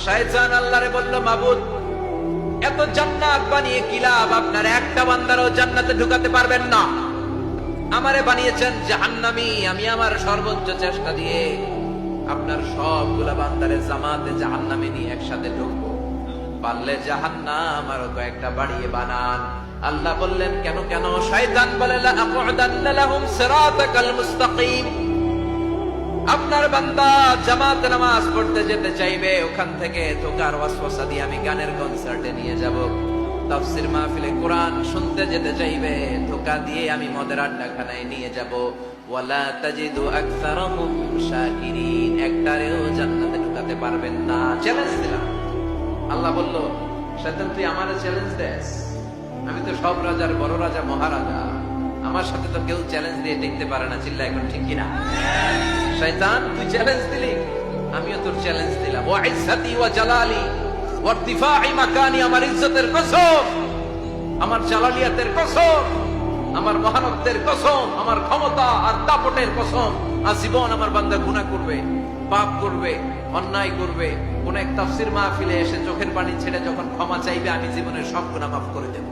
শয়তান আল্লাহরে বলল, মাবুদ, এত জান্নাত বানিয়ে কি লাভ? আপনার একটা বান্দারও জান্নাতে ঢুকাতে পারবেন না। আমারে বানিয়েছেন জাহান্নামী, আমি আমার সর্বোচ্চ চেষ্টা দিয়ে আপনার সবগুলা বান্দারে জামাতে জাহান্নামে নিয়ে একসাথে ঢুকবো। পারলে জাহান্নাম আরো কয়েকটা বাড়িয়ে বানান। আল্লাহ বললেন, কেন কেন? শয়তান বলে, লা আকুদান্না লাহুম সিরাতাকাল মুস্তাকিম। আপনার বান্দা জামাতে নামাজ পড়তে যেতে চাইবে, ওখান থেকে ধোঁকার ওয়াসওয়াসা দিয়ে আমি গানের কনসার্টে নিয়ে যাব। তাফসীর মাহফিলে কোরআন শুনতে যেতে চাইবে, ধোঁকা দিয়ে আমি মদের আড্ডাখানায় নিয়ে যাব। ওয়ালা তাজিদু আকসারাহুম শাকিরিন। একটারেও জান্নাতে ঢুকাতে পারবেন না। চ্যালেঞ্জ দিলাম। আল্লাহ বলল, শয়তান তুই আমারে চ্যালেঞ্জ দেস? আমি তো সব রাজার বড় রাজা, মহারাজা। আমার সাথে তো কেউ চ্যালেঞ্জ দিয়ে টিকতে পারে না। চিল্লা এখন ঠিক কিনা? শয়তান তুই চ্যালেঞ্জ দিলি, আমিও তোর চ্যালেঞ্জ দিলাম। ওয়া ইজ্জতি ওয়া জালালি ওয়া ইরতিফাই মাকানি, আমার ইজ্জতের কসম, আমার জালালিয়াতের কসম, আমার মহানত্বের কসম, আমার ক্ষমতা আর দাপটের কসম, আজীবন আমার বান্দা গুনাহ করবে, পাপ করবে, অন্যায় করবে, কোন এক তাফসীর মাহফিলে এসে চোখের পানি ছেড়ে যখন ক্ষমা চাইবে, আমি জীবনের সব গুনাহ মাফ করে দেব।